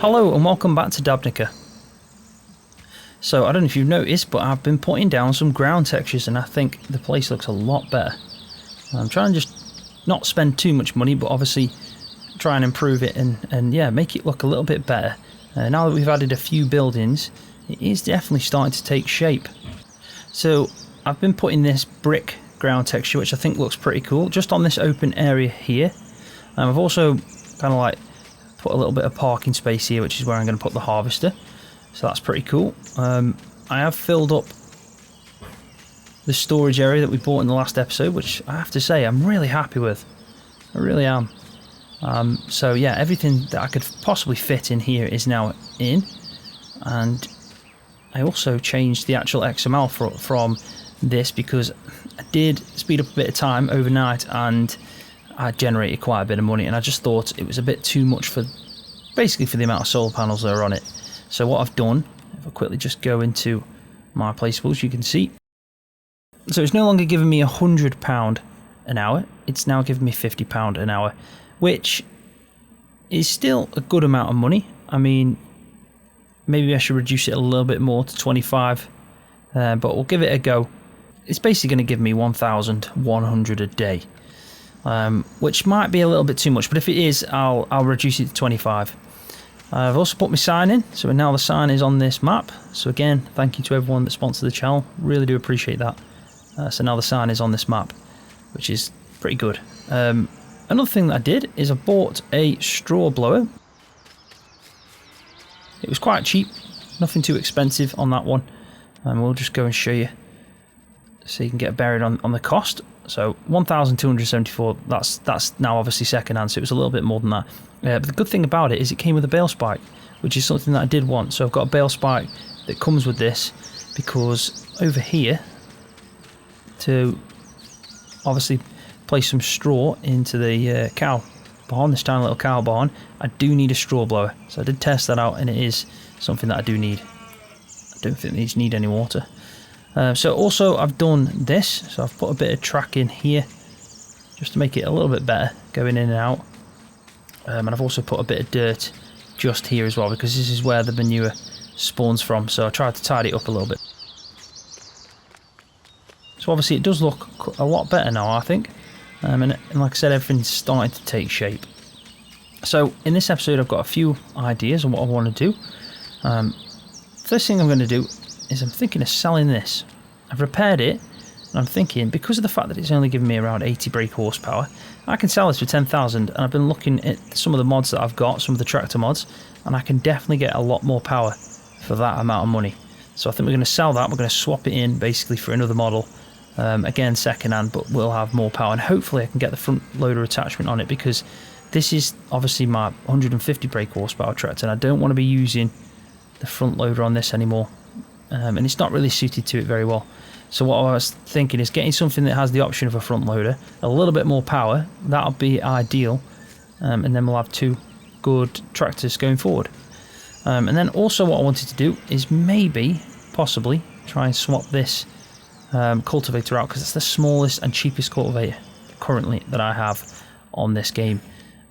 Hello and welcome back to Dabnica. So I don't know if you've noticed, but I've been putting down some ground textures and I think the place looks a lot better. I'm trying to just not spend too much money, but obviously try and improve it and yeah, make it look a little bit better. Now that we've added a few buildings, it is definitely starting to take shape. So I've been putting this brick ground texture, which I think looks pretty cool, just on this open area here. I've also kind of like put a little bit of parking space here, which is where I'm going to put the harvester. So that's pretty cool. I have filled up the storage area that we bought in the last episode, which I have to say I'm really happy with. I really am. So yeah, everything that I could possibly fit in here is now in. And I also changed the actual XML from this because I did speed up a bit of time overnight and I generated quite a bit of money, and I just thought it was a bit too much for basically for the amount of solar panels that are on it. So what I've done, if I quickly just go into my placeables, you can see. So it's no longer giving me £100 an hour, it's now giving me £50 an hour, which is still a good amount of money. I mean, maybe I should reduce it a little bit more to 25, but we'll give it a go. It's basically going to give me 1,100 a day. Which might be a little bit too much, but if it is, I'll reduce it to 25. I've also put my sign in, so now the sign is on this map. So again, thank you to everyone that sponsored the channel, really do appreciate that. So now the sign is on this map, which is pretty good. Another thing that I did is I bought a straw blower. It was quite cheap, nothing too expensive on that one, and we'll just go and show you so you can get buried on the cost. So 1,274, that's now obviously second hand, so it was a little bit more than that. But the good thing about it is it came with a bail spike, which is something that I did want. So I've got a bail spike that comes with this, because over here, to obviously place some straw into the cow barn, this tiny little cow barn, I do need a straw blower. So I did test that out and it is something that I do need. I don't think these need any water. So also I've done this, so I've put a bit of track in here just to make it a little bit better going in and out, and I've also put a bit of dirt just here as well, because this is where the manure spawns from, so I tried to tidy it up a little bit. So obviously it does look a lot better now, I think, and like I said, everything's starting to take shape. So in this episode I've got a few ideas on what I want to do. First thing I'm going to do is I'm thinking of selling this. I've repaired it and I'm thinking, because of the fact that it's only giving me around 80 brake horsepower, I can sell this for 10,000, and I've been looking at some of the mods that I've got, some of the tractor mods, and I can definitely get a lot more power for that amount of money. So I think we're going to sell that, we're going to swap it in basically for another model, again second hand, but we'll have more power, and hopefully I can get the front loader attachment on it, because this is obviously my 150 brake horsepower tractor and I don't want to be using the front loader on this anymore. And it's not really suited to it very well. So what I was thinking is getting something that has the option of a front loader, a little bit more power, that'll be ideal, and then we'll have two good tractors going forward. And then also what I wanted to do is maybe, possibly, try and swap this cultivator out, because it's the smallest and cheapest cultivator currently that I have on this game.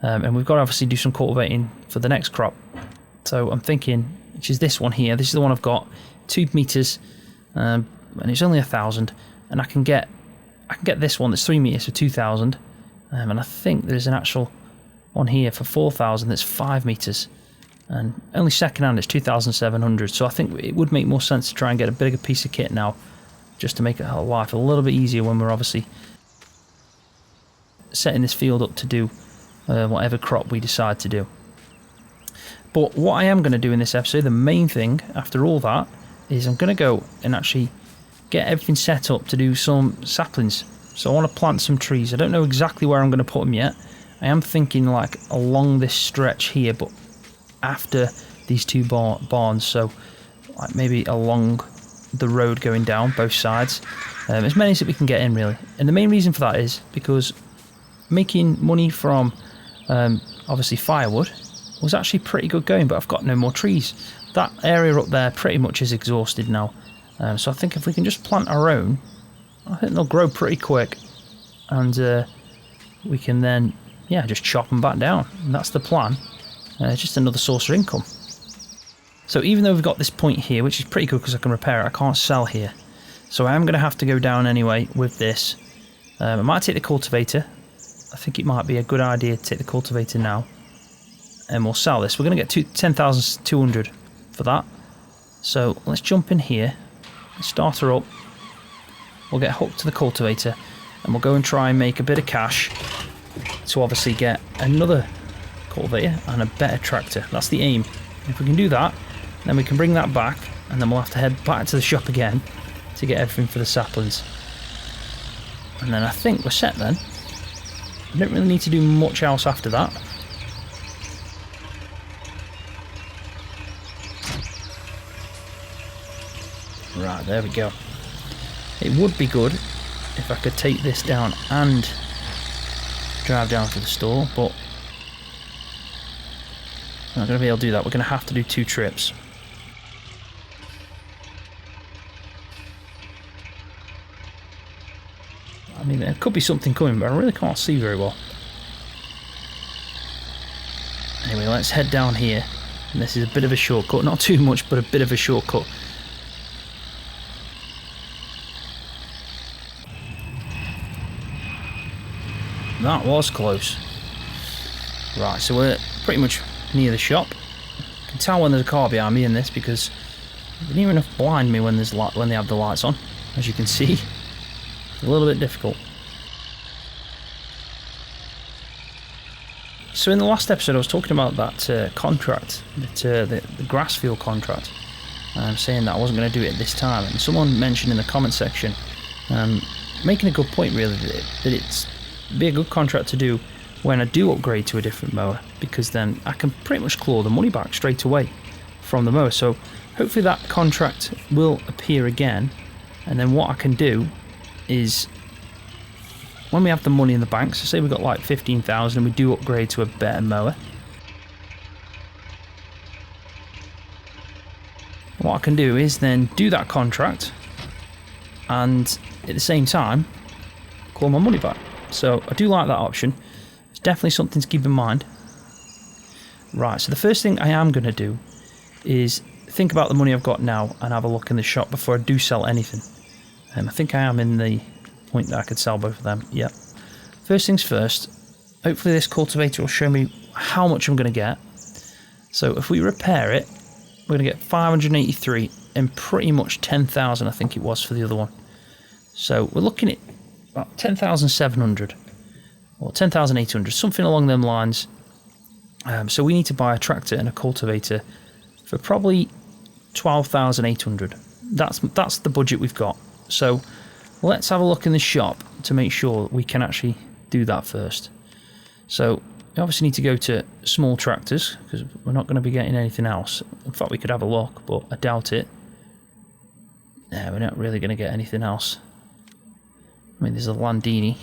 And we've got to obviously do some cultivating for the next crop. So I'm thinking, which is this one here, this is the one I've got, 2 meters, and it's only 1,000, and I can get this one that's 3 meters for 2,000, and I think there's an actual one here for 4,000 that's 5 meters, and only second hand it's 2,700. So I think it would make more sense to try and get a bigger piece of kit now, just to make our life a little bit easier when we're obviously setting this field up to do whatever crop we decide to do. But what I am going to do in this episode, the main thing after all that, is I'm going to go and actually get everything set up to do some saplings. So I want to plant some trees. I don't know exactly where I'm going to put them yet. I am thinking like along this stretch here, but after these two barns, so like maybe along the road going down both sides, as many as we can get in really. And the main reason for that is because making money from obviously firewood was actually pretty good going, but I've got no more trees. That area up there pretty much is exhausted now, so I think if we can just plant our own, I think they'll grow pretty quick, and we can then, yeah, just chop them back down, and that's the plan. Just another source of income. So even though we've got this point here, which is pretty good because I can repair it, I can't sell here. So I am going to have to go down anyway with this. I might take the cultivator. I think it might be a good idea to take the cultivator now. And we'll sell this. We're going to get 10,200 for that. So let's jump in here. Start her up. We'll get hooked to the cultivator. And we'll go and try and make a bit of cash. To obviously get another cultivator and a better tractor. That's the aim. If we can do that, then we can bring that back. And then we'll have to head back to the shop again to get everything for the saplings. And then I think we're set then. We don't really need to do much else after that. Right, there we go. It would be good if I could take this down and drive down to the store, but I'm not going to be able to do that. We're going to have to do 2 trips. I mean, there could be something coming, but I really can't see very well. Anyway, let's head down here. And this is a bit of a shortcut. Not too much, but a bit of a shortcut. That was close. Right, so we're pretty much near the shop. You can tell when there's a car behind me in this because they near enough blind me when there's when they have the lights on. As you can see, it's a little bit difficult. So in the last episode I was talking about that contract, the grass field contract. I'm saying that I wasn't going to do it this time, and someone mentioned in the comment section, making a good point really, that it's be a good contract to do when I do upgrade to a different mower, because then I can pretty much claw the money back straight away from the mower. So hopefully that contract will appear again, and then what I can do is when we have the money in the bank, so say we've got like 15,000 and we do upgrade to a better mower, what I can do is then do that contract and at the same time claw my money back. So I do like that option. It's definitely something to keep in mind. Right, so the first thing I am going to do is think about the money I've got now and have a look in the shop before I do sell anything. I think I am in the point that I could sell both of them. Yep. First things first, hopefully this cultivator will show me how much I'm going to get. So if we repair it, we're going to get 583 and pretty much 10,000 I think it was for the other one. So we're looking at about 10,700 or 10,800, something along them lines. So we need to buy a tractor and a cultivator for probably 12,800. That's the budget we've got. So let's have a look in the shop to make sure we can actually do that first. So we obviously need to go to small tractors because we're not going to be getting anything else. In fact, we could have a look, but I doubt it. Yeah, we're not really going to get anything else. I mean, there's a Landini.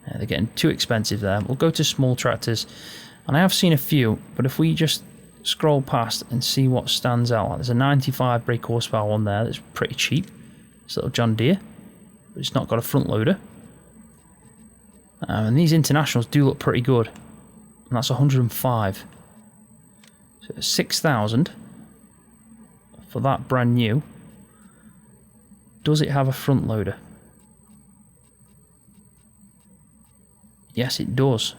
They're getting too expensive there. We'll go to small tractors. And I have seen a few, but if we just scroll past and see what stands out. There's a 95 brake horsepower one there that's pretty cheap. It's a little John Deere, but it's not got a front loader. And these internationals do look pretty good. And that's 105. So 6,000 for that brand new. Does it have a front loader? Yes, it does.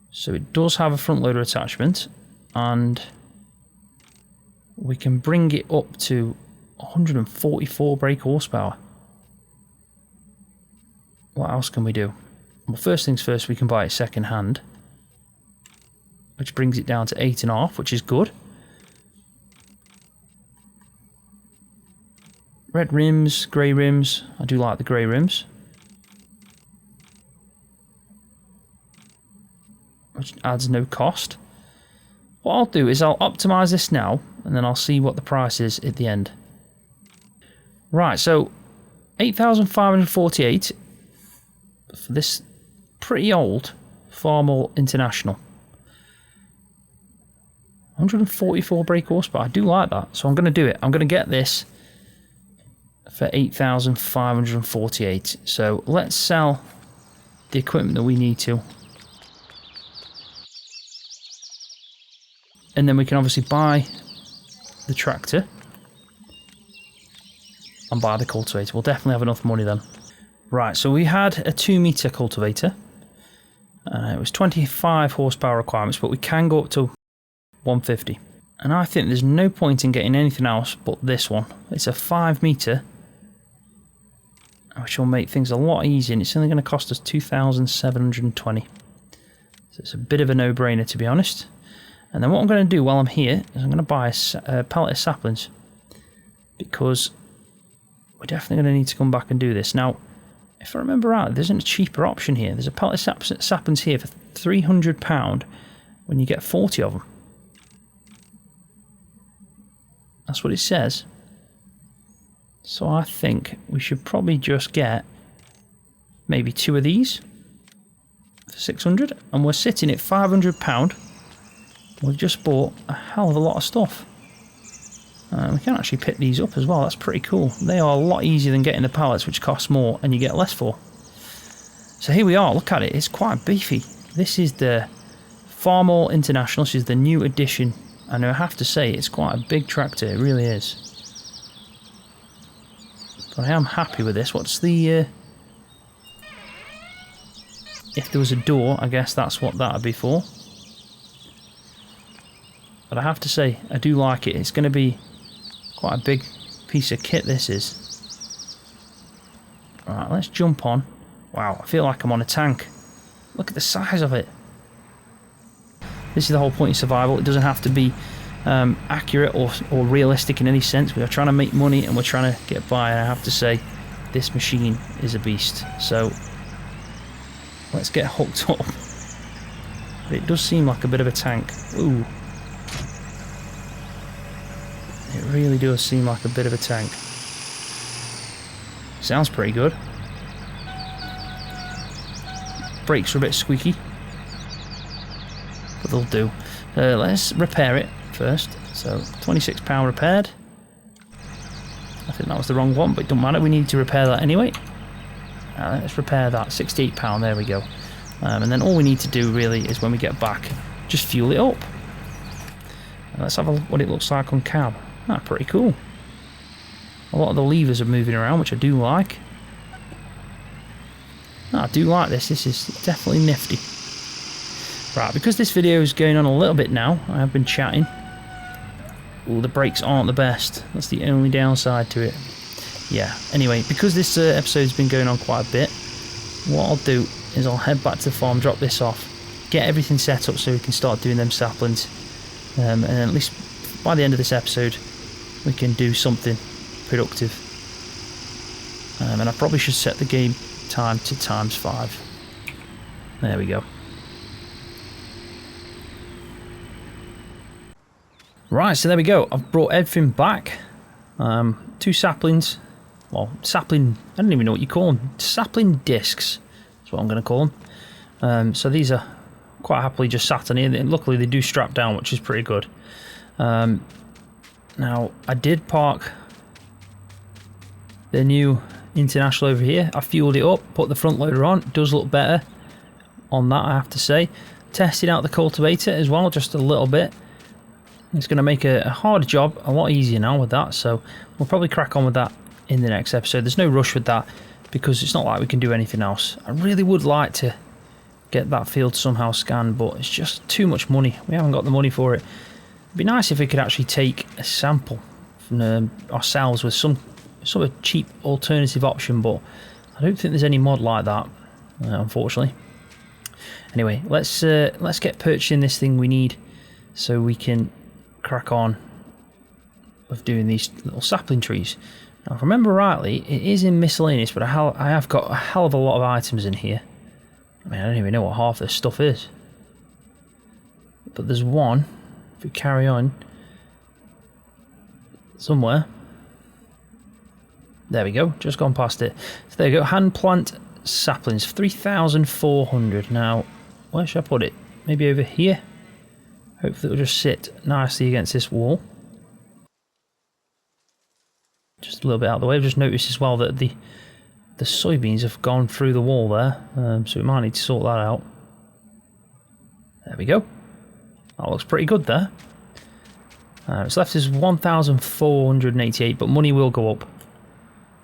So it does have a front loader attachment, and we can bring it up to 144 brake horsepower. What else can we do? Well, first things first, we can buy it second hand, which brings it down to 8.5, which is good. Red rims, grey rims. I do like the grey rims, which adds no cost. What I'll do is I'll optimise this now, and then I'll see what the price is at the end. Right, so 8,548 for this pretty old Farmall International. 144 brake horsepower. I do like that, so I'm going to do it. I'm going to get this for 8,548. So let's sell the equipment that we need to. And then we can obviously buy the tractor and buy the cultivator. We'll definitely have enough money then. Right, so we had a 2 meter cultivator. It was 25 horsepower requirements, but we can go up to 150. And I think there's no point in getting anything else but this one. It's a 5 meter, which will make things a lot easier, and it's only going to cost us 2,720. So it's a bit of a no-brainer, to be honest. And then what I'm going to do while I'm here is I'm going to buy a pallet of saplings, because we're definitely going to need to come back and do this. Now, if I remember right, there isn't a cheaper option here. There's a pallet of saplings here for £300 when you get 40 of them. That's what it says. So I think we should probably just get maybe 2 of these for 600, and we're sitting at £500. We've just bought a hell of a lot of stuff. We can actually pick these up as well. That's pretty cool. They are a lot easier than getting the pallets, which cost more and you get less for. So here we are. Look at it. It's quite beefy. This is the Farmall International. This is the new edition. And I have to say, it's quite a big tractor. It really is. But I am happy with this. What's the... if there was a door, I guess that's what that would be for. But I have to say, I do like it. It's going to be quite a big piece of kit, this is. Alright, let's jump on. Wow, I feel like I'm on a tank. Look at the size of it. This is the whole point of survival. It doesn't have to be accurate or realistic in any sense. We are trying to make money and we're trying to get by, and I have to say, this machine is a beast. So, let's get hooked up. But it does seem like a bit of a tank. Ooh. It really does seem like a bit of a tank. Sounds pretty good. Brakes are a bit squeaky, but they'll do. Let's repair it first. So £26 repaired. I think that was the wrong one, but it don't matter. We need to repair that anyway. Let's repair that. £68. There we go. And then all we need to do really is when we get back, just fuel it up. Let's have a look what it looks like on cab. Ah, pretty cool. A lot of the levers are moving around, which I do like. I do like this. This is definitely nifty. Right, because this video is going on a little bit now, I have been chatting. Ooh, the brakes aren't the best. That's the only downside to it. Yeah, anyway, because this episode's been going on quite a bit, what I'll do is I'll head back to the farm, drop this off, get everything set up so we can start doing them saplings. And then at least by the end of this episode, we can do something productive. And I probably should set the game time to ×5. There we go. Right, so there we go. I've brought everything back. 2 saplings. Well, sapling, I don't even know what you call them. Sapling discs. That's what I'm going to call them. So these are quite happily just sat on here. Luckily they do strap down, which is pretty good. Now, I did park the new International over here. I fueled it up, put the front loader on. It does look better on that, I have to say. Tested out the cultivator as well, just a little bit. It's going to make a hard job a lot easier now with that, so we'll probably crack on with that in the next episode. There's no rush with that because it's not like we can do anything else. I really would like to get that field somehow scanned, but it's just too much money. We haven't got the money for it. It'd be nice if we could actually take a sample from ourselves with some sort of cheap alternative option, but I don't think there's any mod like that, unfortunately. Anyway, let's get purchasing this thing we need so we can crack on with doing these little sapling trees. Now, if I remember rightly, it is in miscellaneous, but I have got a hell of a lot of items in here. I mean, I don't even know what half this stuff is. But there's one, if we carry on, somewhere. There we go, just gone past it. So there you go, hand plant saplings, 3,400. Now, where should I put it? Maybe over here? Hopefully it'll just sit nicely against this wall. Just a little bit out of the way. I've just noticed as well that the soybeans have gone through the wall there, so we might need to sort that out. There we go. That looks pretty good there. It's left us 1,488, but money will go up.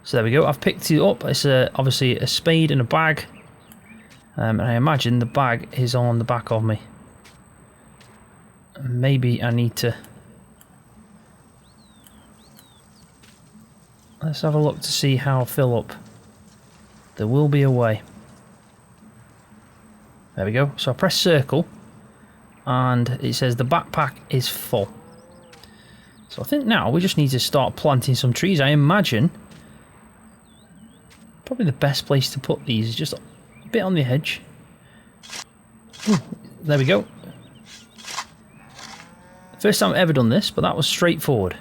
So there we go. I've picked it up. It's obviously a spade and a bag. And I imagine the bag is on the back of me. Maybe I need to... Let's have a look to see how I fill up. There will be a way. There we go. So I press circle and it says the backpack is full. So I think now we just need to start planting some trees. I imagine probably the best place to put these is just a bit on the edge. Ooh, there we go. First time I've ever done this, but that was straightforward.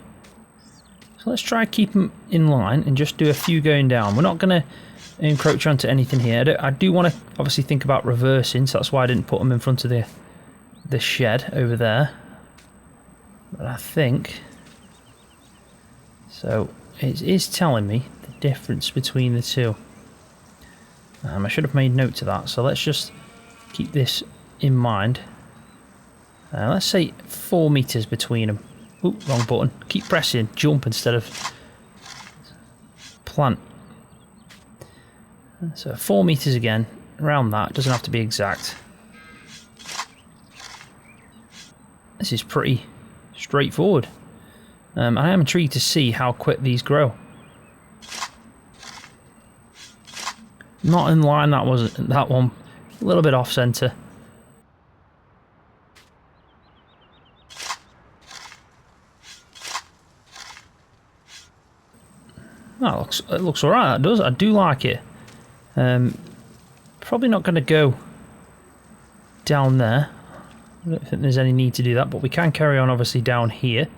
So let's try keep them in line and just do a few going down. We're not going to encroach onto anything here. I do want to obviously think about reversing, so that's why I didn't put them in front of the shed over there. But I think... So it is telling me the difference between the two. I should have made note to that, so let's just keep this in mind. Let's say 4 meters between them. Ooh, wrong button. Keep pressing jump instead of plant. So 4 meters again, around that. Doesn't have to be exact. This is pretty straightforward. I am intrigued to see how quick these grow. Not in line, that wasn't that one. A little bit off centre. It looks alright, that does. I do like it. Probably not going to go down there. I don't think there's any need to do that, but we can carry on obviously down here.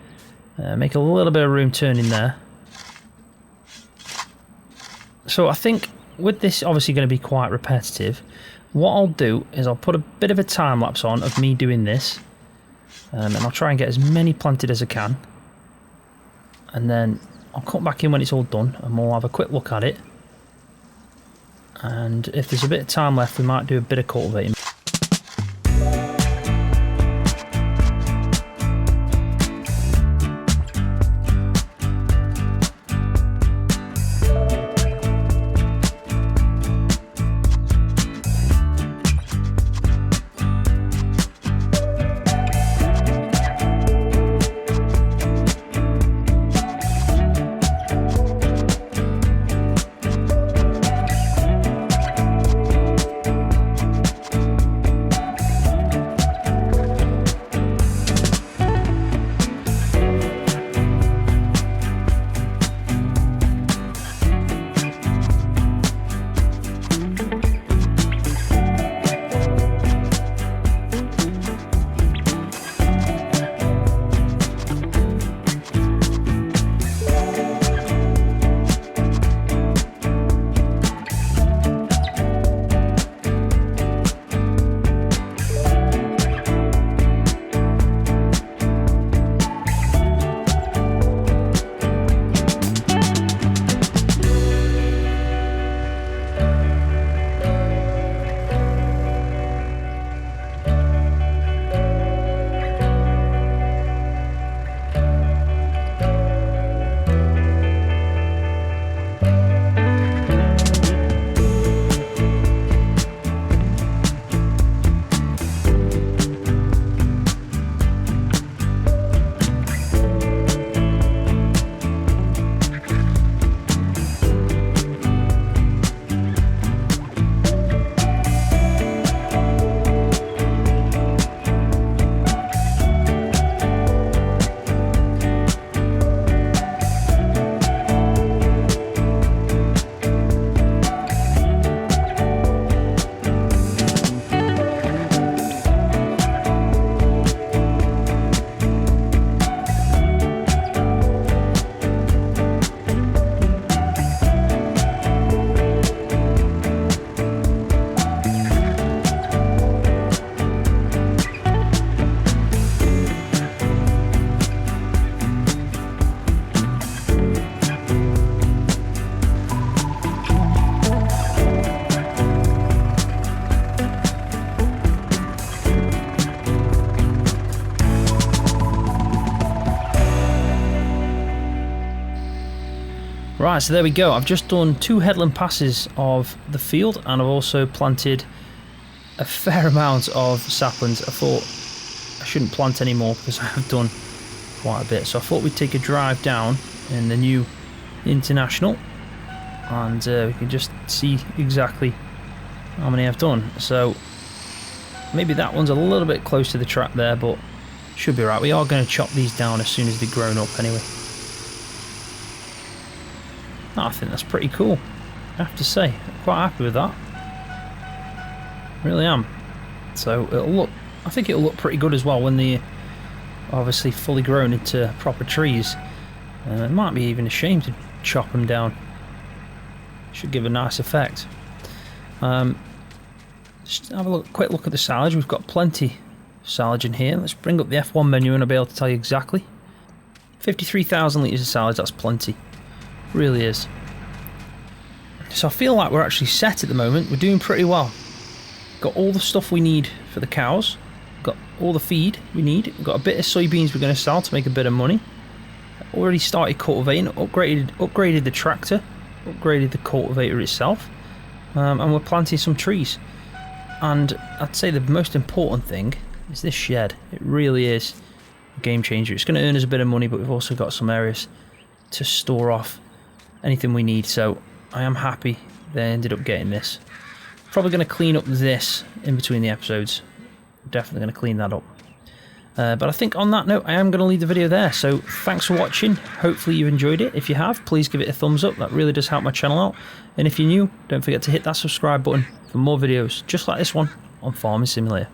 Make a little bit of room turning there. So I think with this obviously going to be quite repetitive, what I'll do is I'll put a bit of a time lapse on of me doing this, and I'll try and get as many planted as I can, and then I'll cut back in when it's all done and we'll have a quick look at it, and if there's a bit of time left we might do a bit of cultivating. Right, so there we go. I've just done 2 headland passes of the field, and I've also planted a fair amount of saplings. I thought I shouldn't plant any more because I have done quite a bit. So I thought we'd take a drive down in the new International, and we can just see exactly how many I've done. So maybe that one's a little bit close to the track there, but should be right. We are going to chop these down as soon as they're grown up anyway. I think that's pretty cool, I have to say. I'm quite happy with that. Really am. So it'll look, I think it'll look pretty good as well when they're obviously fully grown into proper trees. It might be even a shame to chop them down. Should give a nice effect. Just have a quick look at the silage. We've got plenty of silage in here. Let's bring up the F1 menu and I'll be able to tell you exactly. 53,000 litres of silage, that's plenty. Really is. So I feel like we're actually set at the moment. We're doing pretty well. Got all the stuff we need for the cows. Got all the feed we need. We've got a bit of soybeans we're going to sell to make a bit of money. Already started cultivating. Upgraded the tractor. Upgraded the cultivator itself. And we're planting some trees. And I'd say the most important thing is this shed. It really is a game changer. It's going to earn us a bit of money, but we've also got some areas to store off anything we need. So I am happy they ended up getting this. Probably going to clean up this in between the episodes. Definitely going to clean that up. But I think on that note, I am going to leave the video there. So thanks for watching. Hopefully you've enjoyed it. If you have, please give it a thumbs up. That really does help my channel out. And if you're new, don't forget to hit that subscribe button for more videos just like this one on Farming Simulator.